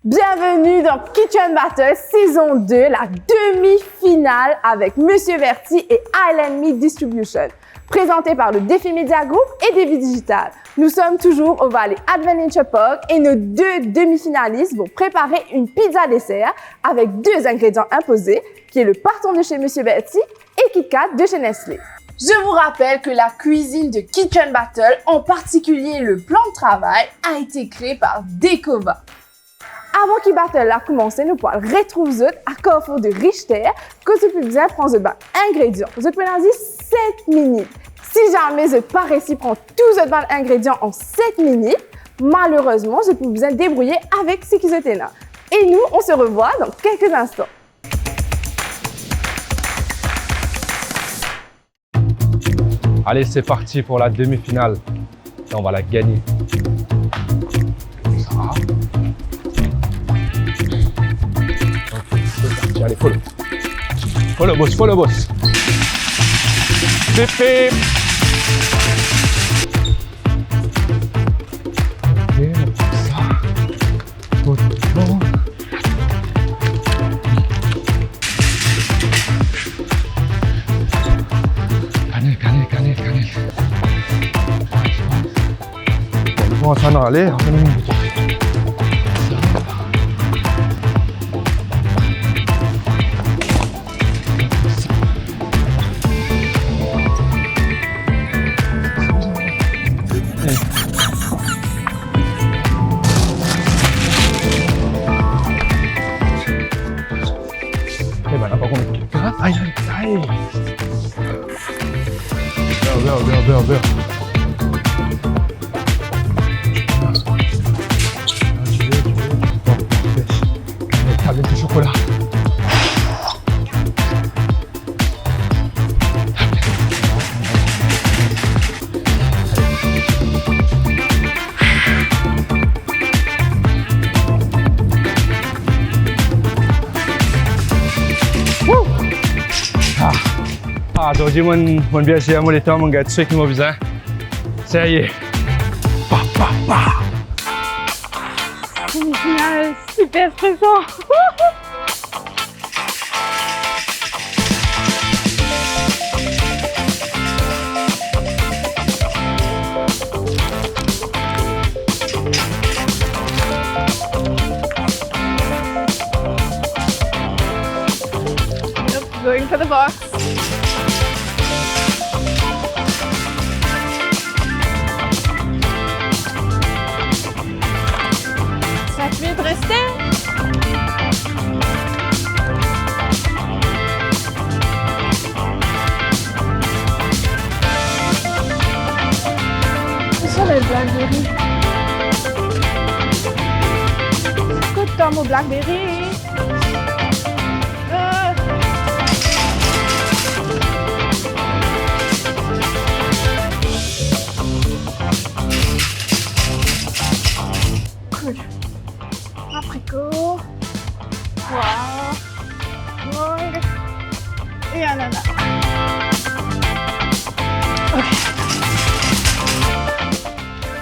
Bienvenue dans Kitchen Battle saison 2, la demi-finale avec Monsieur Verti et Island Meat Distribution, présenté par le Défi Media Group et Défi Digital. Nous sommes toujours au Valley Adventure Park et nos deux demi-finalistes vont préparer une pizza dessert avec deux ingrédients imposés, qui est le parton de chez Monsieur Verti et Kit Kat de chez Nestlé. Je vous rappelle que la cuisine de Kitchen Battle, en particulier le plan de travail, a été créé par Decova. Avant que battle a commencé, nous pourrons retrouver à Carrefour de Richter que vous pouvez bien prendre les ingrédients. Vous pouvez en dire 7 minutes. Si jamais vous n'avez pas réussi à prendre tous les ingrédients en 7 minutes, malheureusement, vous pouvez bien débrouiller avec ce qui est là. Et nous, on se revoit dans quelques instants. Allez, c'est parti pour la demi-finale. Et on va la gagner. Ça va. Allez, follow. Follow, boss, follow, boss. Pip, pip. Et ça. Tout bon. Cannelle. Bon, ça va aller. Aïe. Beurre. T'as bien tes chocolats. Aujourd'hui, mon biais, mon état, mon gars, tu sais qui m'a visé. Ça y est. Demi-finale, super stressant. Going for the box. Rester. Ce sont les blackberries. Good comme aux blackberries. Cool. Apricot, poire, mangue et ananas.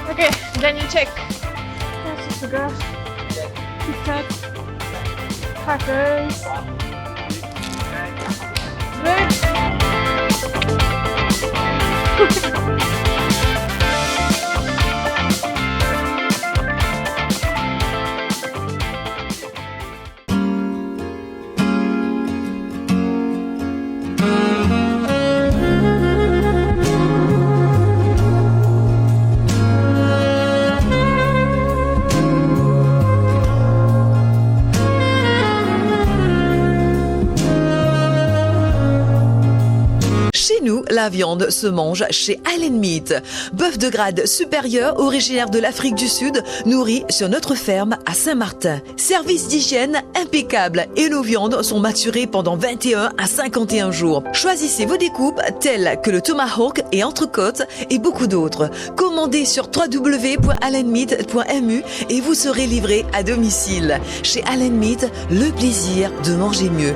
Ok, dernier check. Merci sugar. Kit Kat. Crackers. La viande se mange chez Island Meat. Bœuf de grade supérieur originaire de l'Afrique du Sud, nourri sur notre ferme à Saint-Martin. Service d'hygiène impeccable et nos viandes sont maturées pendant 21 à 51 jours. Choisissez vos découpes telles que le tomahawk et entrecôte et beaucoup d'autres. Commandez sur www.islandmeat.mu et vous serez livré à domicile. Chez Island Meat, le plaisir de manger mieux.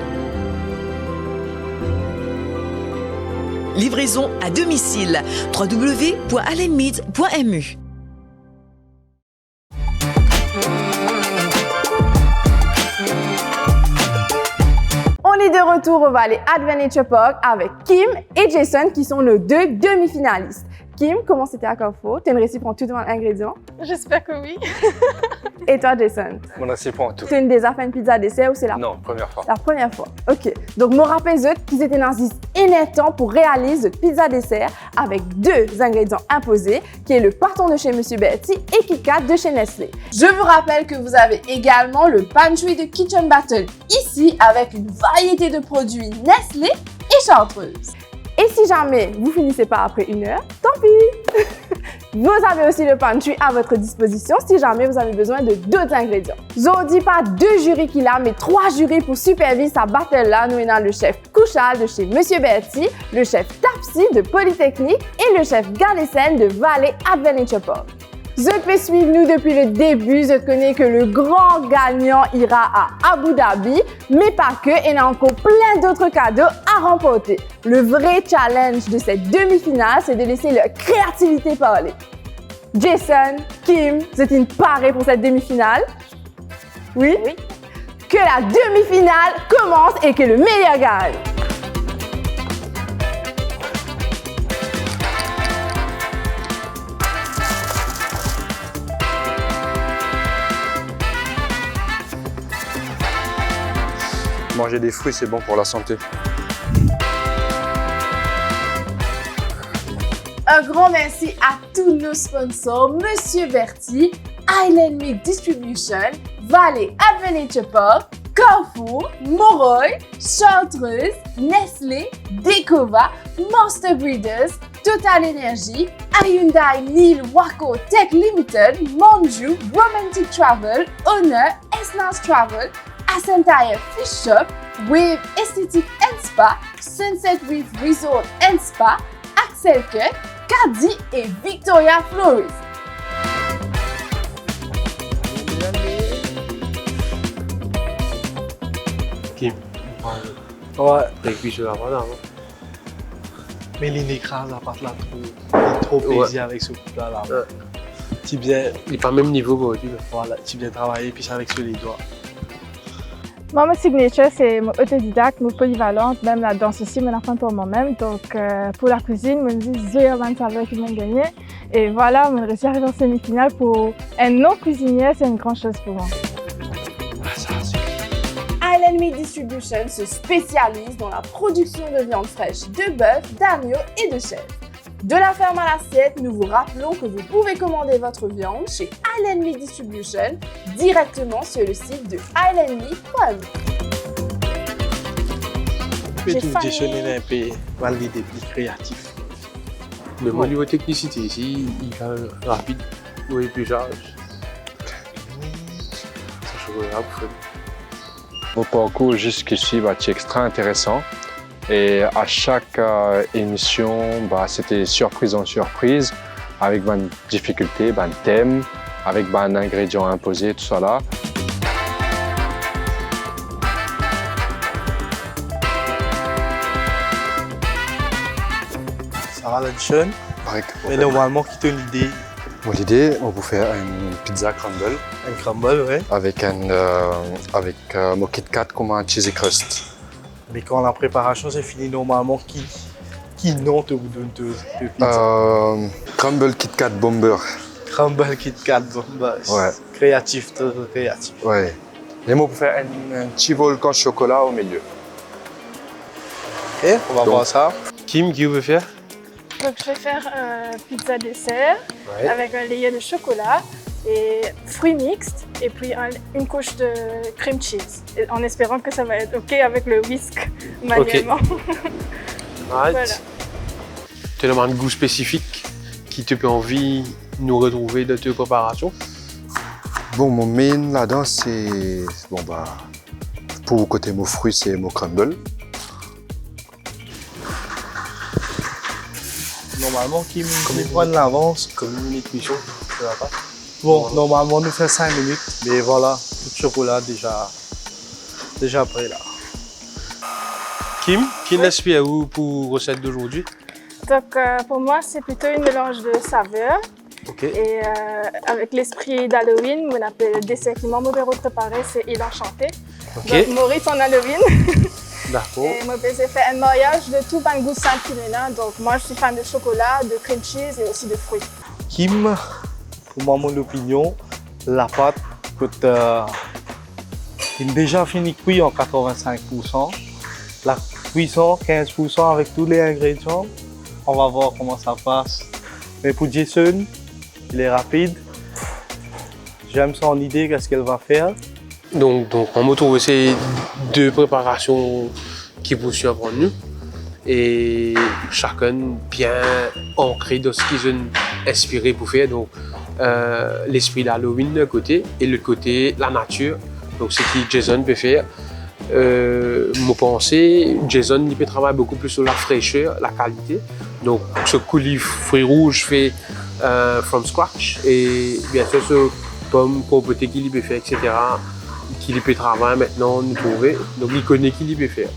Livraison à domicile. www.islandmeat.mu. retour au Valley Adventure Park avec Kim et Jason qui sont nos 2 demi-finalistes. Kim, comment c'était à Carrefour? Tu as une recette pour tout ingrédient? J'espère que oui. Et toi, Jason? Mon recette pour tout. Tu as déjà fait une pizza dessert ou c'est la Non, première fois. La première fois. OK. Donc, je me rappelle qu'ils étaient dans ce énertant pour réaliser une pizza dessert avec 2 ingrédients imposés, qui est le pâton de chez Monsieur Berti et Kit Kat de chez Nestlé. Je vous rappelle que vous avez également le pantry de Kitchen Battle ici avec une variété de produits Nestlé et Chartreuse. Et si jamais vous finissez pas après 1 heure, tant pis! Vous avez aussi le pantry à votre disposition si jamais vous avez besoin de d'autres ingrédients. Je ne dis pas 2 jurys qu'il a, mais 3 jurys pour superviser sa battle-là. Nous avons le chef Couchal de chez Monsieur Berti, le chef Tapsi de Polytechnique et le chef Galesen de Valley Adventure Park. Je peux suivre nous depuis le début, je connais que le grand gagnant ira à Abu Dhabi, mais pas que, il y a encore plein d'autres cadeaux à remporter. Le vrai challenge de cette demi-finale, c'est de laisser leur créativité parler. Jason, Kim, vous êtes une parée pour cette demi-finale? Oui? Oui. Que la demi-finale commence et que le meilleur gagne. Manger des fruits, c'est bon pour la santé. Un grand merci à tous nos sponsors, Monsieur Berti, Island Meat Distribution, Valley Adventure Park, Carrefour, Moroy, Chartreuse, Nestlé, Decova, Monster Breeders, Total Energy, Hyundai Neil Waco Tech Limited, Monju, Romantic Travel, Honor, Esnance Travel, Ascentire Fish Shop, Wave Aesthetic and Spa, Sunset Reef Resort and Spa, Axel Cut, Caddy et Victoria Florist. Kim. Ouais. Et puis je la vois là. Mais l'écrase à part là, trop plaisir avec ce couple-là. Tu viens, il n'est pas même niveau aujourd'hui. Voilà, tu viens travailler puis avec sur les doigts. Moi, ma signature, c'est mon autodidacte, mon polyvalente, même la danse aussi, mon apprends pour moi-même. Donc, pour la cuisine, je me dis, j'ai un saveur qui m'ont gagné. Et voilà, je réussi à arriver en semi-finale pour un non-cuisinier, c'est une grande chose pour moi. Island Meat Distribution se spécialise dans la production de viande fraîche de bœuf, d'agneau et de chèvre. De la ferme à l'assiette, nous vous rappelons que vous pouvez commander votre viande chez Island Meat Distribution directement sur le site de islandmeat.me. J'ai tout déchaîné un peu, valider des plus créatifs. Mais au niveau technicité ici, il est rapide, oui, plus large. Ça chocolat pour faire. Mon parcours jusqu'ici est extra intéressant. Et à chaque émission, c'était surprise en surprise, avec une difficulté, un thème, avec un ingrédient imposé, tout ça là. Sarah Luncheon, mais normalement, qui t'a une idée? L'idée, on vous fait une pizza crumble. Un crumble, ouais. Avec mon Kit Kat comme un cheesy crust. Mais quand la préparation c'est fini, normalement, qui nom te vous donne de pizza? Crumble Kit Kat Bomber. Crumble Kit Kat Bomber. Ouais. Créatif, très créatif. Ouais. Et moi, pour faire un petit volcan chocolat au milieu. Ok, on va voir ça. Kim, qui veut faire? Donc, je vais faire pizza dessert avec un layer de chocolat et fruits mixtes et puis une couche de cream cheese, en espérant que ça va être OK avec le whisk manuellement. Voilà. Tu as un goût spécifique qui te fait envie de nous retrouver dans tes préparations? Bon, mon main là-dedans, c'est... pour le côté mon fruit, c'est mon crumble. Normalement, Kim, prend l'avance comme une minute mission, ça va pas. Bon, normalement, nous fait 5 minutes, mais voilà, tout le chocolat déjà prêt là. Kim, qui l'inspire à vous pour recette d'aujourd'hui? Donc, pour moi, c'est plutôt une mélange de saveurs. Okay. Et avec l'esprit d'Halloween, le dessert qui m'a préparé, c'est Il Enchanté. Okay. Donc, Maurice en Halloween. D'accord. Et moi, j'ai fait un mariage de tout un goût Saint-Helena. Donc, moi, je suis fan de chocolat, de cream cheese et aussi de fruits. Kim, pour moi, mon opinion, la pâte coûte déjà fini cuit en 85%. La cuisson, 15% avec tous les ingrédients. On va voir comment ça passe. Mais pour Jason, il est rapide. J'aime son idée, qu'est-ce qu'elle va faire. Donc on me trouve ces deux préparations qui vous surprennent nous. Et chacun bien ancré dans ce qu'ils ont inspiré pour faire. Donc l'esprit d'Halloween d'un côté et l'autre côté la nature. Donc ce que Jason peut faire. Mon pensée, Jason il peut travailler beaucoup plus sur la fraîcheur, la qualité. Donc ce coulis fruits rouges fait from scratch et bien sûr ce pomme compoté qu'il peut faire, etc. Qu'il peut travailler maintenant, nous trouver. Donc il connaît qu'il peut faire.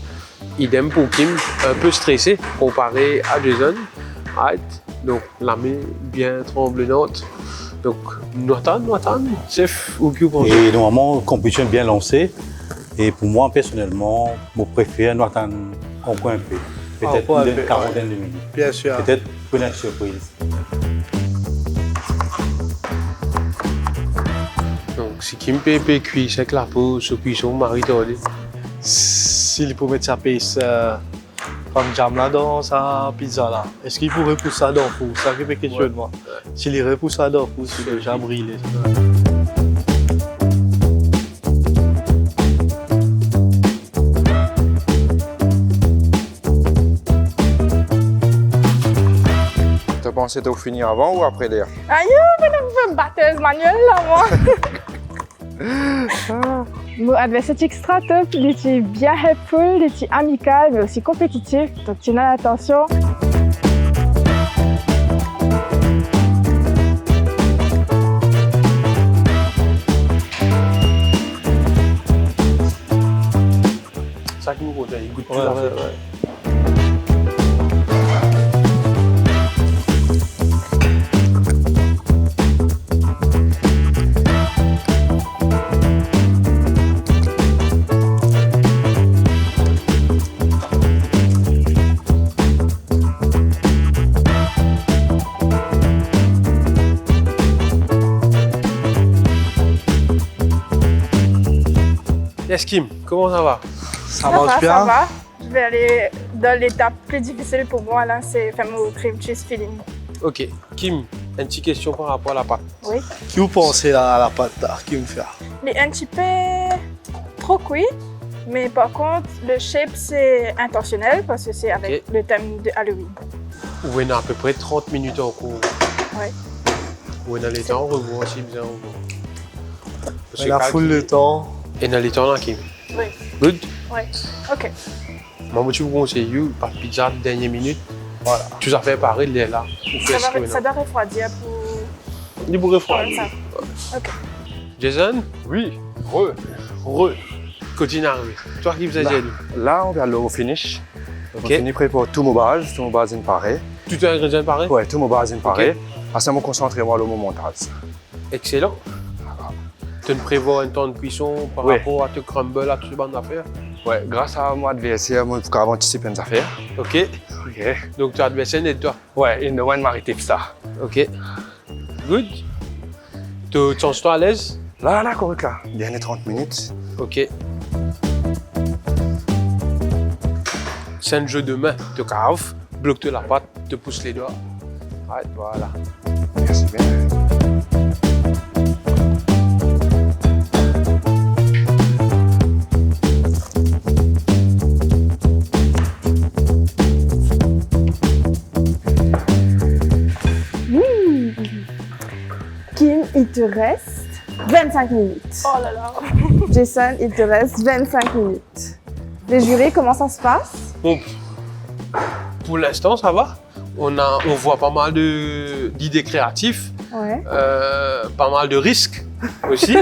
Idem pour Kim, un peu stressé comparé à Jason. Right. Donc la main bien tremblante. Donc nous attendons, chef, ou que vous pensez? Et normalement, compétition bien lancée. Et pour moi, personnellement, mon préféré, nous attendons encore un peu. Peut-être une quarantaine de minutes. Bien sûr. Peut-être pour une surprise. Donc si Kim peut cuire avec la peau, ce cuisson marie tordé. S'il peut mettre sa pisse comme jam là dans sa pizza là, est-ce qu'il pourrait pousser ça dans le four? Ça fait quelque chose de moi. S'il irait pousser ça dans le four, c'est déjà brûlé. Tu pensais tout finir avant ou après l'air? Aïe, mais on peut batteuse manuelle là, moi. Mon adversaire est extra top, il est bien helpful, il est amical, mais aussi compétitif. Donc, tu as l'attention. Ça qui nous compte, il goûte tout Ouais, à ouais, fait. ouais. Yes Kim, comment ça va? Ça marche bien. Ça va. Je vais aller dans l'étape plus difficile pour moi, là, c'est faire mon cream cheese filling. Ok, Kim, une petite question par rapport à la pâte. Oui. Qui vous pensez à la pâte là, qui me fait? Il est un petit peu trop cuit, mais par contre, le shape, c'est intentionnel parce que c'est avec le thème de Halloween. Ou on a à peu près 30 minutes en cours. Oui. Ou on a les temps, on revoit aussi bien. On revoit. On a full le temps. Et dans les temps là, Kim. Oui. Good? Oui. OK. Moi, je vous conseille, pas de pizza de dernière minute. Voilà. Tu as fait pareil, il est là. Ça doit refroidir pour... Il est pour refroidir. Ça. OK. Jason? Oui, Continue à arriver. Toi qui faisais Jelly. Là, on va aller au finish. Ok. On finit prêt pour tout mon base in pareil. Tout est ingrédient pareil? Ouais, tout mon base in pareil. À ça, me concentrer moi au montage. Excellent. Tu ne prévois un temps de cuisson par rapport à te crumble, à tout ce bande d'affaires? Ouais, grâce à mon adversaire, moi, je peux anticiper les affaires. Ok. Ok. Donc, tu as adversaire et toi? Ouais, il ne va pas m'arrêter pour ça. Ok. Good. Tu te sens-toi à l'aise? Là, correct là. Dernière 30 minutes. Ok. C'est un jeu de main. Tu caves, bloque la pâte, te pousse les doigts. Ouais, voilà. Merci bien. Kim, il te reste 25 minutes. Oh là là. Jason, il te reste 25 minutes. Les jurés, comment ça se passe? Bon, pour l'instant, ça va. On voit pas mal d'idées créatives, Ouais. pas mal de risques aussi.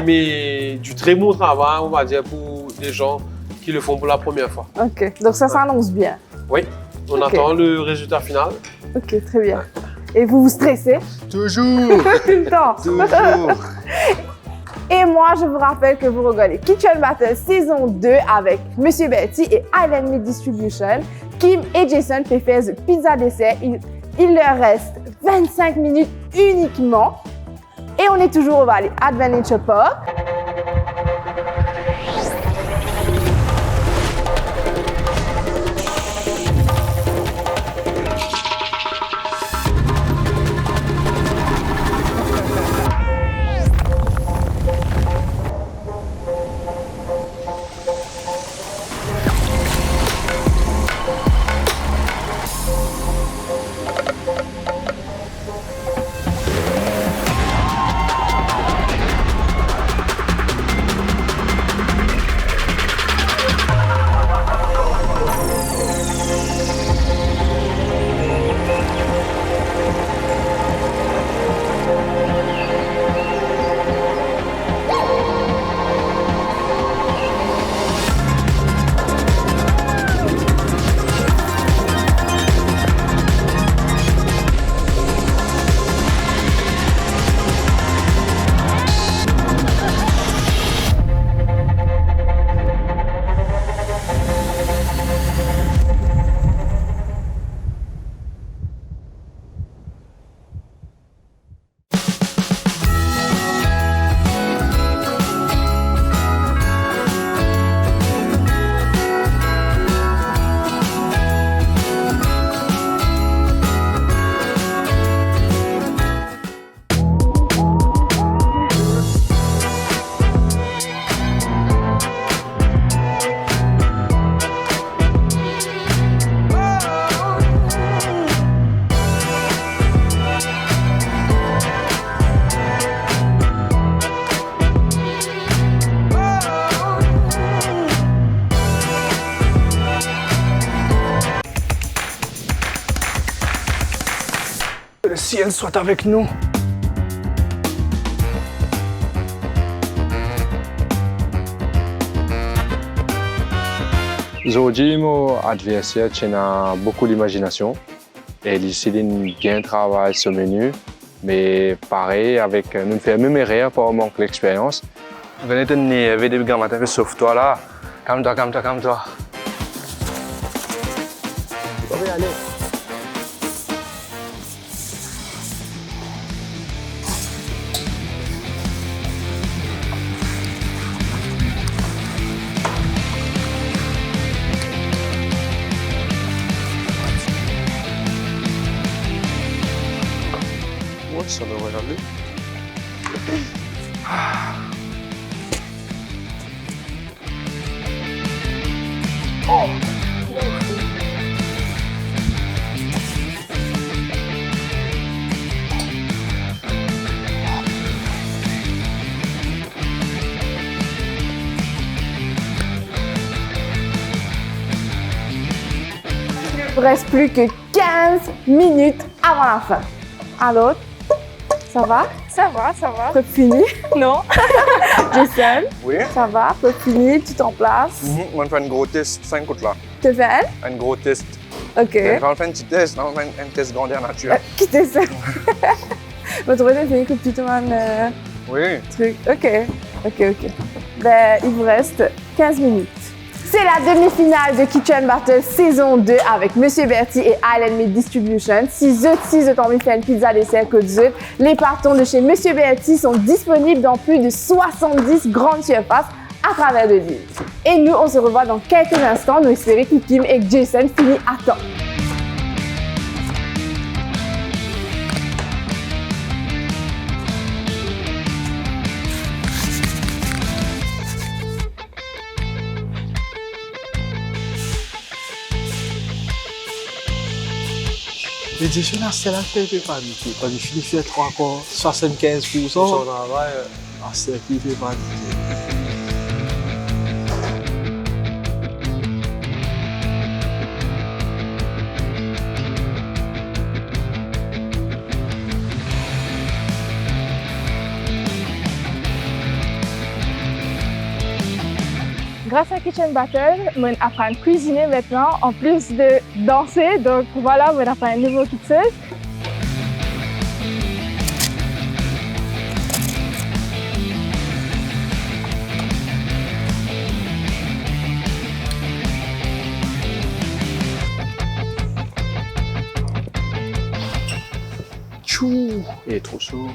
mais du très bon travail, on va dire, pour des gens qui le font pour la première fois. Ok, donc ça s'annonce bien. Oui, on Ok. attend le résultat final. Ok, très bien. Et vous vous stressez? Toujours. Tout le temps. Toujours. Et moi, je vous rappelle que vous regardez Kitchen Battle saison 2 avec Monsieur Berti et Island Meat Distribution. Kim et Jason préfèrent le pizza dessert. Il leur reste 25 minutes uniquement. Et on est toujours au Valley Adventure Park. Que le ciel soit avec nous. Aujourd'hui, mon adversaire a beaucoup d'imagination et il décide bien travailler ce menu. Mais pareil, avec nous faisons même erreur pour manquer l'expérience. Venez te nerver depuis grand matin, sauve-toi là. Calme-toi, calme-toi, calme-toi. On va y aller. Ouais, ça devrait aller. Il ne reste plus que 15 minutes avant la fin. Alors, ça va? Ça va, ça va. Prêt fini? Non. Jason, Oui. ça va? Prêt fini? Tu t'en places? On va faire un gros test 5 côtes là. Tu fais? Un gros test. Ok. On va faire un petit test, on va faire un test grandeur nature. Quittez ça. Vous trouvez fini que plutôt un Oui. truc. Ok. Ben, il vous reste 15 minutes. C'est la demi-finale de Kitchen Battle saison 2 avec Monsieur Berti et Island Meat Distribution. Si vous avez envie de faire une pizza dessert que vous, les partons de chez Monsieur Berti sont disponibles dans plus de 70 grandes surfaces à travers le l'île. Et nous, on se revoit dans quelques instants. Nous espérons que Kim et Jason finissent à temps. L'édition là, c'est la fait pas du tout. Quand il finit faire 3 corps, 75%. Son travail, c'est qui fait pas du tout. Grâce à Kitchen Battle, on apprend à cuisiner maintenant, en plus de danser. Donc voilà, on apprend un nouveau kitchen. Et trousseau.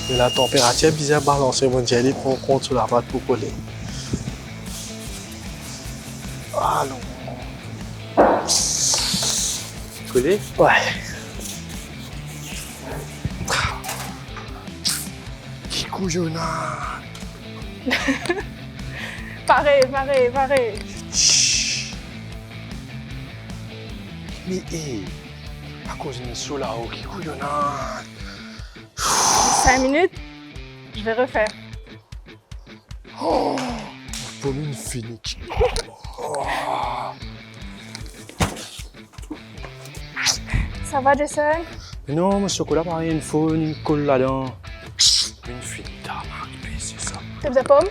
Mais la température est bien balancée, mon Dieu, il prend compte sur la pâte pour coller. Allons. Collé? Ouais. Qui couillonna. Pareil. Mais à cause de ce là-haut qui couillonna. 5 minutes, je vais refaire. Oh, pour une phoenix. Ça va, Jason? Mais non, mon chocolat, pareil, il faut une colle là-dedans. Une finita, Marie-P, c'est ça. T'as besoin de pomme?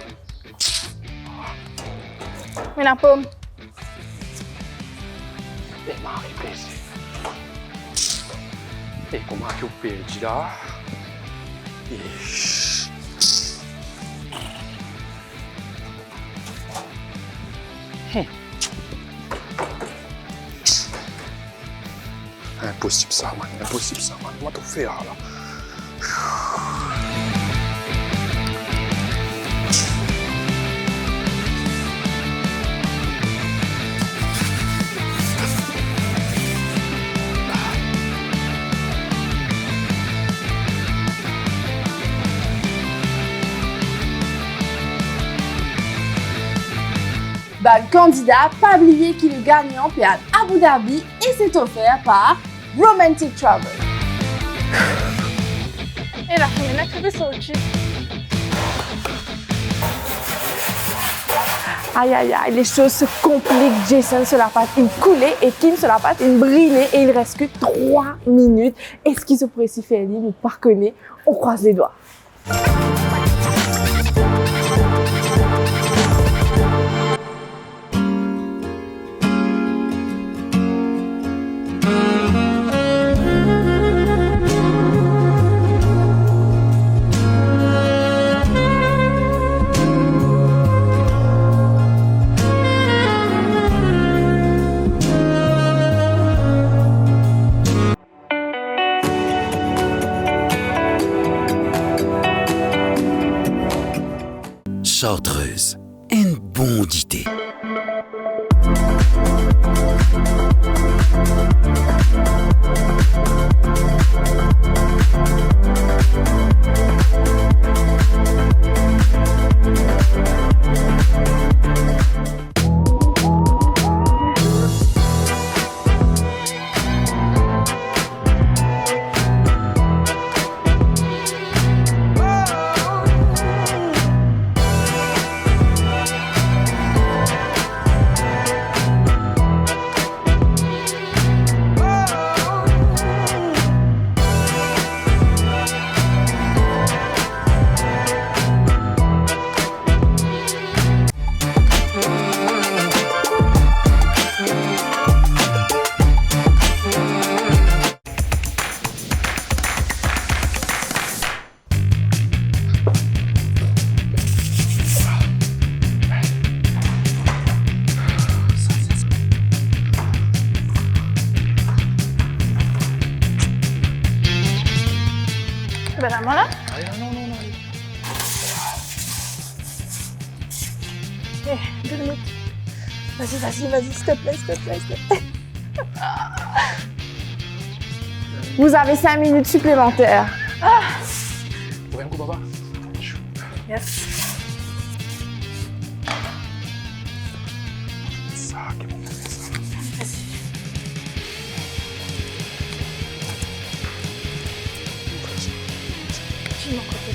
Mais la pomme. Et Marie-P, c'est. Et comment tu peux dire là? Impossible ça, man. Impossible ça, man. Comment tu fais là? Bah, le candidat, pas oublier qu'il est gagnant puis à Abu Dhabi et c'est offert par Romantic Travel. Et la fine a crevé sur le chip. Aïe aïe aïe, les choses se compliquent. Jason sur la pâte, une coulée et Kim sur la pâte, une brinée et il reste que 3 minutes. Est-ce qu'ils se pourrait s'y faire libre ou pas connaître? On croise les doigts. Chartreuse, une bonne idée. Ben là, voilà. Non. Eh, 2 minutes. Vas-y, s'il te plaît. Vous avez 5 minutes supplémentaires. Ouais, un coup, papa. Yes. Ça, qui bon. Vas-y. Tu m'en côté.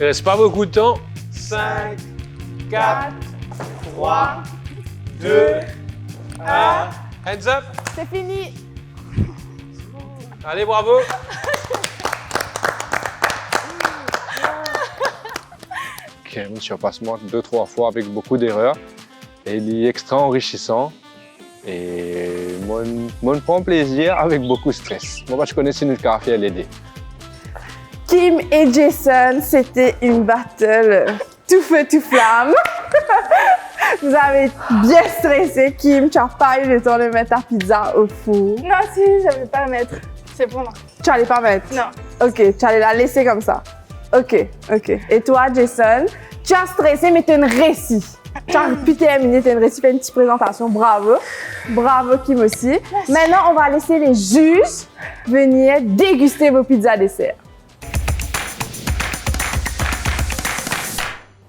Il reste pas beaucoup de temps. 5, 4, 3, 2, 1. Hands up. C'est fini. Allez, bravo. Un surpassement 2-3 fois avec beaucoup d'erreurs. Et il est extra enrichissant. Et moi, je prends plaisir avec beaucoup de stress. Moi, je connais une café à l'aider. Kim et Jason, c'était une battle tout feu, tout flamme. Vous avez bien stressé. Kim, tu n'as pas eu le temps de mettre ta pizza au four. Non, si, je vais pas la mettre. C'est bon, non. Tu n'allais pas mettre? Non. Ok, tu allais la laisser comme ça. Ok. Et toi, Jason, tu as stressé, mais tu as une réussi. Tu as pu terminer, tu as une réussi, fait une petite présentation. Bravo. Bravo, Kim aussi. Merci. Maintenant, on va laisser les juges venir déguster vos pizzas dessert.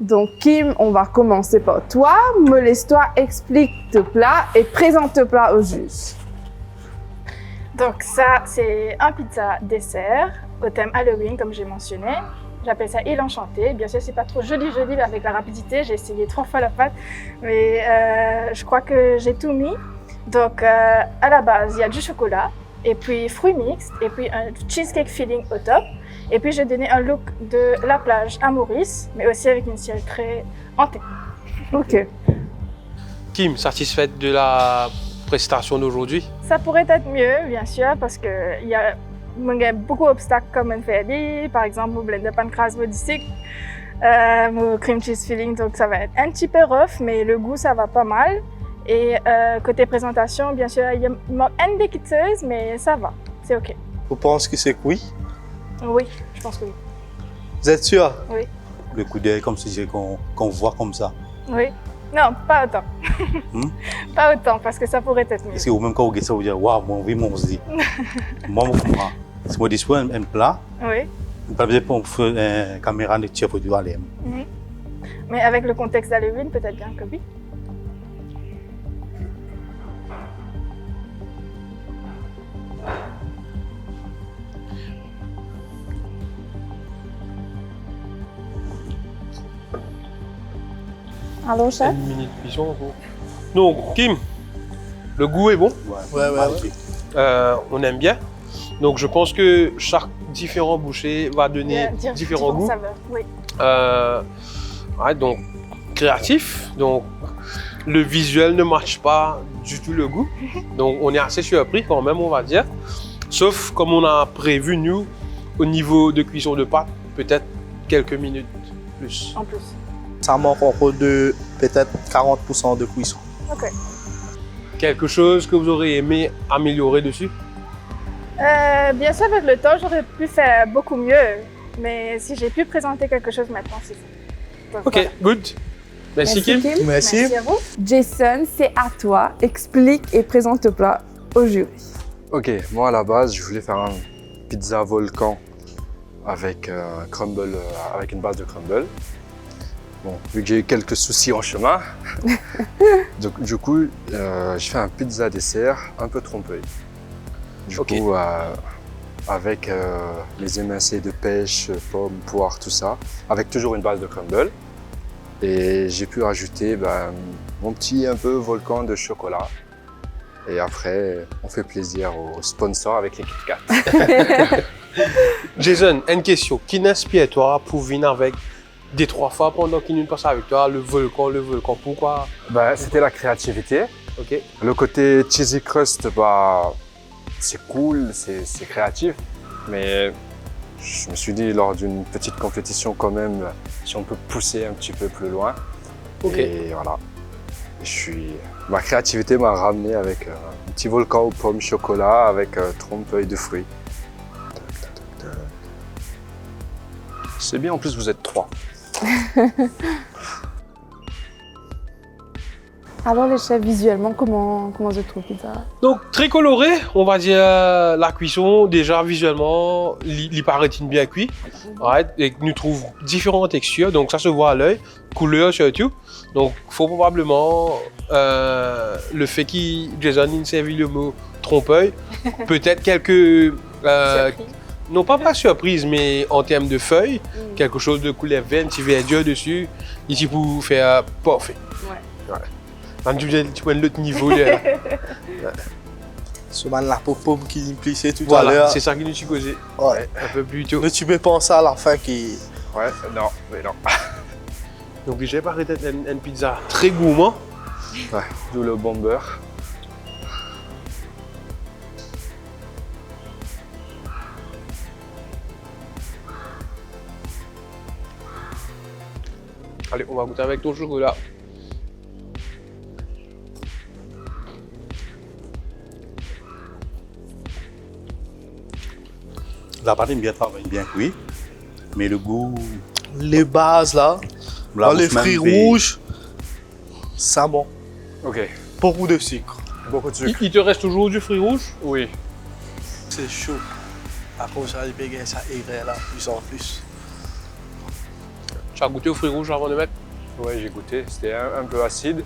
Donc, Kim, on va commencer par toi. Moleste-toi, explique tes plats et présente tes plats aux juges. Donc ça, c'est un pizza dessert au thème Halloween, comme j'ai mentionné. J'appelle ça île enchantée. Bien sûr, c'est pas trop joli, mais avec la rapidité, j'ai essayé 3 fois la pâte, mais je crois que j'ai tout mis. Donc à la base, il y a du chocolat, et puis fruits mixtes, et puis un cheesecake filling au top. Et puis j'ai donné un look de la plage à Maurice, mais aussi avec une ciel très hantée. Ok. Kim, satisfaite de la prestation d'aujourd'hui? Ça pourrait être mieux, bien sûr, parce qu'il y a beaucoup d'obstacles comme on fait dire. Par exemple, mon blend de pancras modifique, mon cream cheese filling, donc ça va être un petit peu rough, mais le goût, ça va pas mal. Et côté présentation, bien sûr, il manque une déquiteuse, mais ça va, c'est OK. Vous pensez que c'est cuit? Oui, je pense que oui. Vous êtes sûr? Oui. Le coup d'œil, comme si qu'on voit comme ça. Oui. Non, pas autant. Pas autant, parce que ça pourrait être mieux. Est-ce que vous même quand vous regardez ça, vous dites waouh, mon oui, mon dit. Moi, je comprends. Si moi, je dis un plat, Oui. pas besoin pour faire une caméra de tir pour du aller. Mais avec le contexte d'Halloween, peut-être bien que oui. Allô, chef? Une minute cuisson. Donc, Kim, le goût est bon. Ouais. On aime bien. Donc, je pense que chaque différent boucher va donner différents goûts. Saveurs, oui. Ouais, donc, créatif. Donc, le visuel ne matche pas du tout le goût. Donc, on est assez surpris quand même, on va dire. Sauf, comme on a prévu, nous, au niveau de cuisson de pâte, peut-être quelques minutes plus. En plus. Ça manque encore de peut-être 40% de cuisson. OK. Quelque chose que vous aurez aimé améliorer dessus? Bien sûr, avec le temps, j'aurais pu faire beaucoup mieux. Mais si j'ai pu présenter quelque chose maintenant, c'est ça. Donc, OK, voilà. good. Merci, Kim. Merci. Merci à vous. Jason, c'est à toi. Explique et présente tes plats au jury. Ok, moi à la base, je voulais faire un pizza volcan avec un crumble, avec une base de crumble. Bon, vu que j'ai eu quelques soucis en chemin, donc, du coup, j'ai fait un pizza dessert un peu trompe-l'œil. Du coup, avec les émincés de pêche, pommes, poires, tout ça, avec toujours une base de crumble. Et j'ai pu rajouter mon petit un peu volcan de chocolat. Et après, on fait plaisir aux sponsors avec les Kit Kat. Jason, une question. Qui n'inspire-toi pour venir avec des 3 fois pendant qu'il nous passe avec toi, le volcan, pourquoi? C'était la créativité. Ok. Le côté cheesy crust, c'est cool, c'est créatif. Mais je me suis dit, lors d'une petite compétition quand même, si on peut pousser un petit peu plus loin. Ok. Et voilà. Ma créativité m'a ramené avec un petit volcan aux pommes chocolat avec trompe-l'œil de fruits. C'est bien, en plus vous êtes 3. Alors les chefs, visuellement, comment se trouve pizza? Donc, très coloré, on va dire la cuisson, déjà visuellement, il paraît bien cuit. Ouais, et nous trouve différentes textures, donc ça se voit à l'œil, couleur surtout. Donc, il faut probablement le fait qu'il Jason ait servi le mot trompe-l'œil, peut-être quelques Non, pas surprise, mais en termes de feuilles, quelque chose de couleur verte, tu veux Dieu dessus, ici pour faire parfait. Ouais. Quand tu prends l'autre niveau, là. Ce man la pomme qui l'impliquait tout à Voilà, l'heure. c'est ça qui nous suis causé. Ouais. Un peu plus tôt. Mais tu peux penser à la fin qui... Ouais, non, mais non. Donc j'ai parlé d'une pizza très gourmand. Ouais, d'où le bon beurre. Allez, on va goûter avec ton chocolat. La pâte est bien travaillée, bien cuite, mais le goût, Les bases là, la dans les bouche même fruits fait- rouges, ça bon. Ok, Beaucoup de sucre. beaucoup de sucre. Il te reste toujours du fruit rouge? Oui. C'est chaud. À cause ça, les bégayes, ça égrait là, plus en plus. Tu as goûté au fruit rouge avant de mettre? Ouais, j'ai goûté. C'était un peu acide.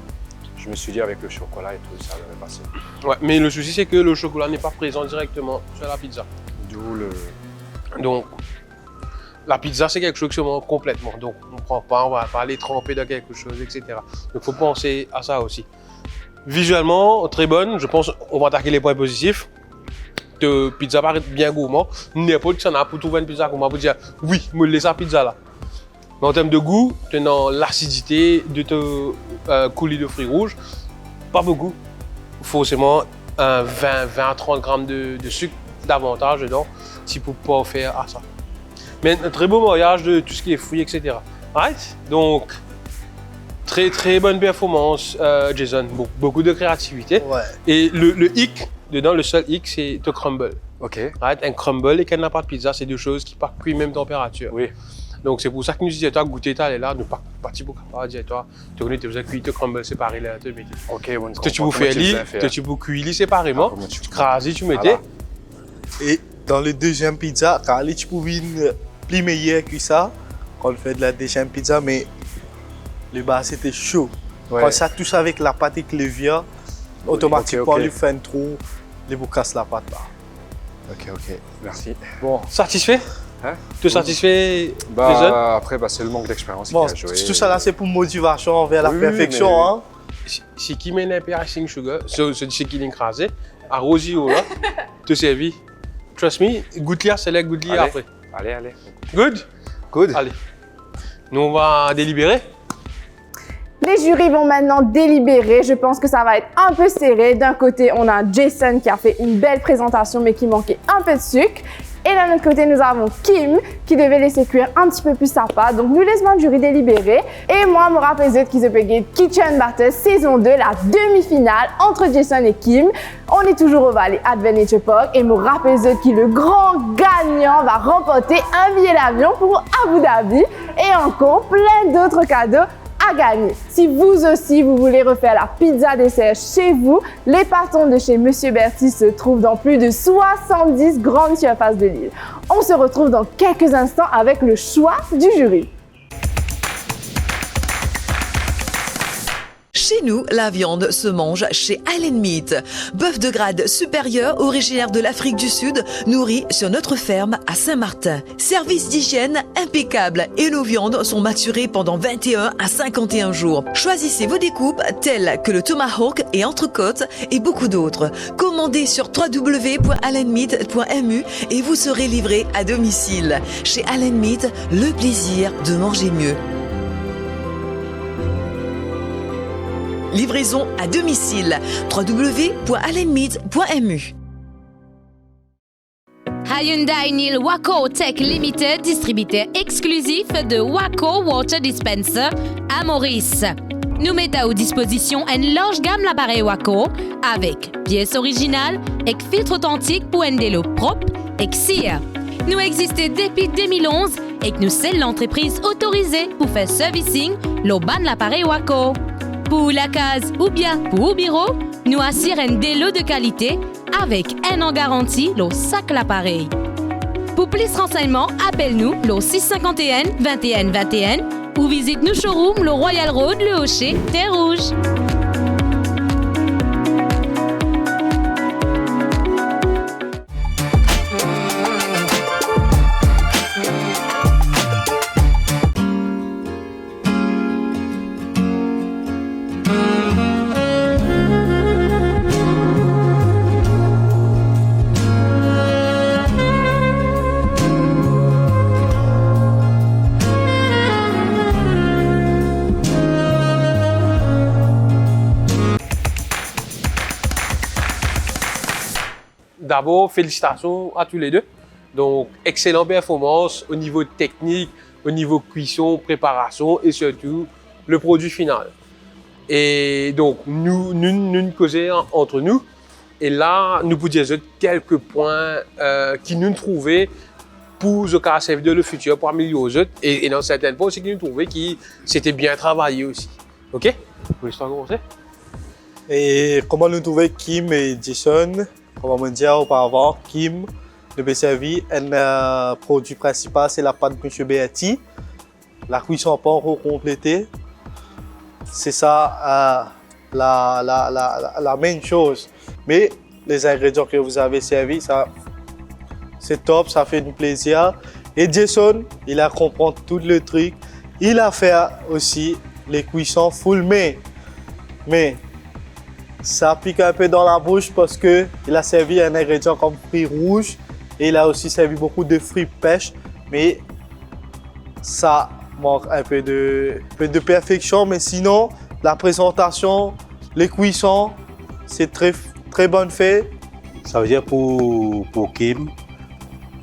Je me suis dit avec le chocolat et tout, ça devait passer. Ouais, mais le souci c'est que le chocolat n'est pas présent directement sur la pizza. D'où le... Donc, la pizza c'est quelque chose qui se mange complètement. Donc, on ne prend pas, on va pas aller tremper dans quelque chose, etc. Donc, il faut penser à ça aussi. Visuellement, très bonne. Je pense qu'on va attaquer les points positifs. De pizza paraît bien gourmand. N'importe qui s'en a pour trouver une pizza gourmand pour dire oui, me laisse la pizza là. Mais en termes de goût, tenant l'acidité de te coulis de fruits rouges, pas beaucoup. Forcément, 20 à 30 grammes de sucre davantage dedans, si pour pas faire à ça. Mais un très beau mariage de tout ce qui est fruits, etc. Right? Donc, très bonne performance, Jason. Beaucoup de créativité. Ouais. Et le hic, dedans, le seul hic, c'est le crumble. Ok. Right? Un crumble et qu'un n'a pas de pizza, c'est deux choses qui partent cuire même température. Oui. Donc c'est pour ça que nous disons, toi, goûter, t'as là, ne pas partir pour dire, toi, tu connais, tu as cuit, tu crumble séparé là, tu mettais. Ok, bon. Tu peux faire l'île, tu peux cuire séparément, tu crases, tu mettais. Et dans le deuxième pizza, quand tu peux une plus meilleure que ça, quand on fait de la deuxième pizza, mais le bas c'était chaud. Ouais. Quand ça touche avec la pâte et que le vient, automatiquement, ok. il fait un trou, il vous casse la pâte là. Ok. Merci. Bon, satisfait? Hein? Tu satisfait, Jason? Bah, après, bah, c'est le manque d'expérience Bon, qui a joué. tout ça là, c'est pour motivation vers la Oui, perfection. mais- Hein? Si qui met un peu icing sugar, ce qui l'écrasé, à Rosio là, te servi. Trust me, goûte là, c'est là, goûte là Allez. après. Allez. Good? Good. Allez. Nous, on va délibérer. Les jurys vont maintenant délibérer. Je pense que ça va être un peu serré. D'un côté, on a Jason qui a fait une belle présentation mais qui manquait un peu de sucre. Et d'un autre côté, nous avons Kim qui devait laisser cuire un petit peu plus sa pâte. Donc, nous laissons le jury délibérer. Et moi, me rappelle qui se paye Kitchen Battle saison 2, la demi-finale entre Jason et Kim. On est toujours au Valley Adventure Park et me rappelle qui le grand gagnant va remporter un billet d'avion pour Abu Dhabi et encore plein d'autres cadeaux à gagner. Si vous aussi, vous voulez refaire la pizza dessert chez vous, les pâtons de chez Monsieur Berti se trouvent dans plus de 70 grandes surfaces de l'île. On se retrouve dans quelques instants avec le choix du jury. Chez nous, la viande se mange chez Allen Meat. Bœuf de grade supérieur, originaire de l'Afrique du Sud, nourri sur notre ferme à Saint-Martin. Service d'hygiène impeccable et nos viandes sont maturées pendant 21 à 51 jours. Choisissez vos découpes telles que le tomahawk et entrecôte et beaucoup d'autres. Commandez sur www.allenmeat.mu et vous serez livré à domicile. Chez Allen Meat, le plaisir de manger mieux. Livraison à domicile. www.allenmeat.mu. Hyundai Nil Waco Tech Limited, distributeur exclusif de Waco Water Dispenser à Maurice. Nous mettons à votre disposition une large gamme d'appareils Waco avec pièces originales et filtres authentiques pour un délo propre et cire. Nous existons depuis 2011 et nous sommes l'entreprise autorisée pour faire servicing le ban de l'appareil Waco. Pour la case ou bien pour le bureau, nous assurons un délo de qualité avec un an garantie le sac l'appareil. Pour plus de renseignements, appelle-nous le 651 21 21 ou visite nos showrooms le Royal Road, le Hocher, Terre-Rouge. d'abord, félicitations à tous les deux. Donc, excellente performance au niveau technique, au niveau cuisson, préparation et surtout le produit final. Et donc, nous causions entre nous. Et là, nous vous disons quelques points qui nous trouvaient pour ce cas servir le futur, pour améliorer les autres. Et dans certains points aussi, qui nous trouvaient qui c'était bien travaillé aussi. OK? Vous voulez commencer? Et comment nous trouver Kim et Jason? Comme on me dit auparavant, Kim nous a servi un produit principal, c'est la pâte de M. Berti. La cuisson pas encore complétée. C'est ça la même chose. Mais les ingrédients que vous avez servis, ça, c'est top, ça fait du plaisir. Et Jason, il a compris tout le truc. Il a fait aussi les cuissons full main. Mais ça pique un peu dans la bouche parce qu'il a servi un ingrédient comme fruits rouges et il a aussi servi beaucoup de fruits pêche. Mais ça manque un peu de perfection. Mais sinon, la présentation, les cuissons, c'est très bonne fait. Ça veut dire pour Kim,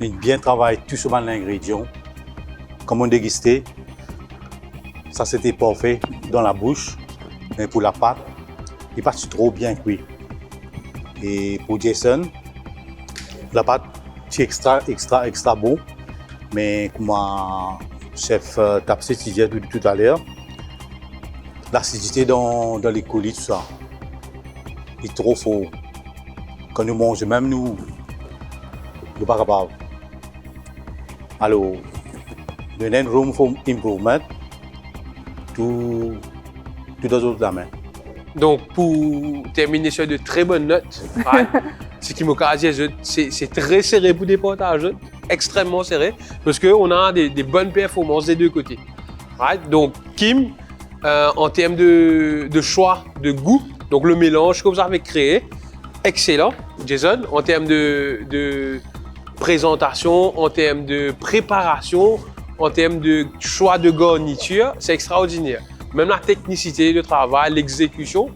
il bien travaille tout sur l'ingrédient. Comme on dégustait, ça c'était parfait dans la bouche. Mais pour la pâte, il n'est pas trop bien cuit. Et pour Jason, la pâte, c'est extra bon. Mais comme un chef Tapsé disait tout à l'heure, l'acidité dans les coulis, tout ça, il est trop fort. Quand nous mangeons, même nous ne sommes pas capables. Alors, il y a room for improvement, tout dans autres domaines. Donc, pour terminer sur de très bonnes notes, right, ce qui m'a dit, c'est très serré pour des partages, extrêmement serré, parce qu'on a des bonnes performances des deux côtés. Right? Donc, Kim, en termes de choix, de goût, donc le mélange que vous avez créé, excellent. Jason, en termes de présentation, en termes de préparation, en termes de choix de garniture, c'est extraordinaire. Même la technicité de travail, l'exécution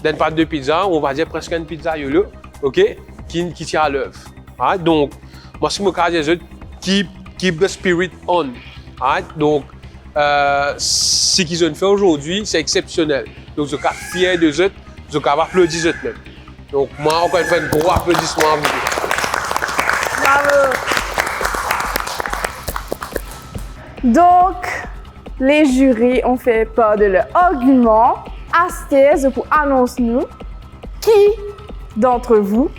d'une pâte de pizza, on va dire presque une pizza yolo, ok, qui tient à l'œuvre. Right? Donc, moi, ce que je dis, keep the spirit on. Right? Donc, ce qu'ils ont fait aujourd'hui, c'est exceptionnel. Donc, je suis fier de eux, je suis applaudi eux même. Donc, moi, encore une fois, un gros applaudissement à vous. Bravo! Donc, les jurys ont fait part de leur argument. Astez pour annoncer-nous qui d'entre vous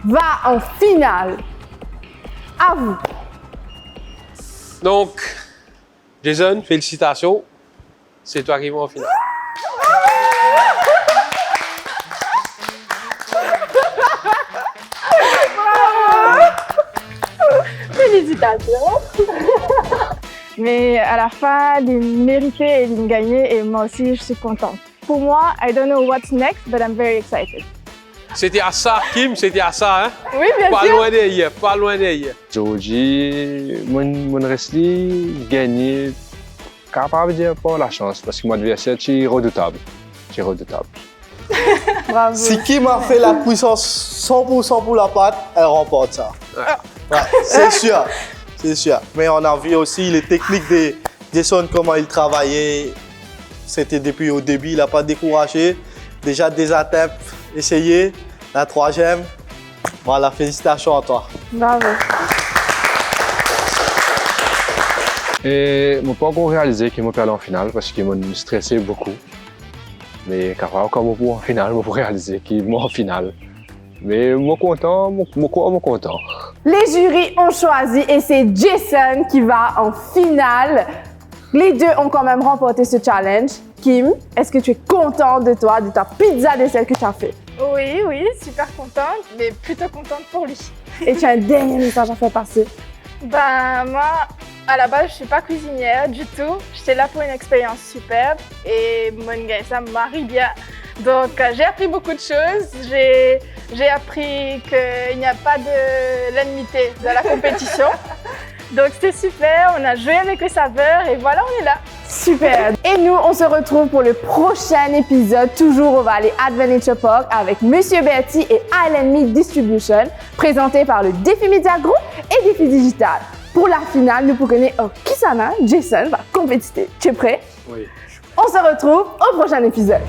va en finale. À vous. Donc, Jason, félicitations. C'est toi qui vas en finale. Félicitations. Mais à la fin, il méritait et il gagnait et moi aussi, je suis contente. Pour moi, I don't know what's next, but I'm very excited. C'était à ça, Kim, c'était à ça, hein? Oui, bien pas sûr. Loin derrière, pas loin derrière. Aujourd'hui, mon wrestling gagné, capable de dire pas la chance, parce que mon adversaire est redoutable. C'est redoutable. Bravo. Si Kim a fait la puissance 100% pour la pâte, elle remporte ça. Ouais, c'est sûr, c'est sûr. Mais on a vu aussi les techniques de Jason, comment il travaillait. C'était depuis au début, il n'a pas découragé. Déjà des attempts essayées. La troisième, voilà, félicitations à toi. Bravo. Et je n'ai pas encore réalisé qu'ils m'ont perdu en finale parce qu'ils m'ont stressé beaucoup. Mais quand encore en finale, je peux réaliser qu'ils m'ont en finale. Mais je suis content, je suis content. Les jurys ont choisi et c'est Jason qui va en finale. Les deux ont quand même remporté ce challenge. Kim, est-ce que tu es contente de toi, de ta pizza dessert que tu as fait? Oui, super contente, mais plutôt contente pour lui. Et tu as un dernier message à faire passer? Ben, moi, à la base, je suis pas cuisinière du tout. J'étais là pour une expérience superbe et mon gars, ça me marie bien. Donc, j'ai appris beaucoup de choses. J'ai appris qu'il n'y a pas de l'ennemité dans la compétition. Donc, c'était super. On a joué avec les saveurs et voilà, on est là. Super. Et nous, on se retrouve pour le prochain épisode, toujours au Valley Adventure Park, avec Monsieur Berti et Island Meat Distribution, présenté par le Défi Media Group et Défi Digital. Pour la finale, nous prenons Kisana, Jason va compétiter. Tu es prêt? Oui. On se retrouve au prochain épisode.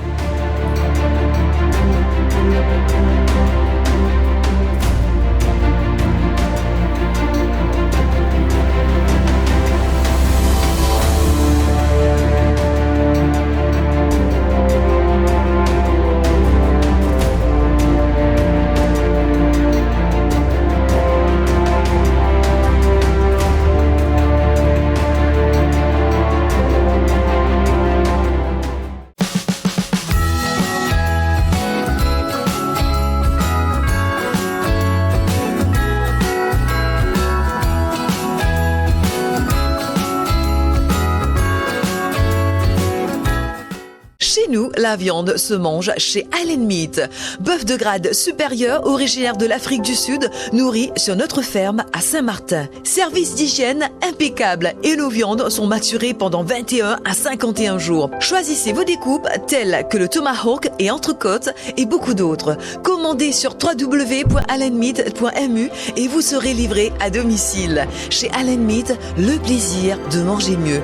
Chez nous, la viande se mange chez Island Meat. Bœuf de grade supérieur, originaire de l'Afrique du Sud, nourri sur notre ferme à Saint-Martin. Service d'hygiène impeccable et nos viandes sont maturées pendant 21 à 51 jours. Choisissez vos découpes telles que le tomahawk et entrecôte et beaucoup d'autres. Commandez sur www.islandmeat.mu et vous serez livré à domicile. Chez Island Meat, le plaisir de manger mieux.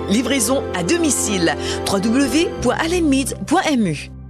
Livraison à domicile. www.islandmeat.mu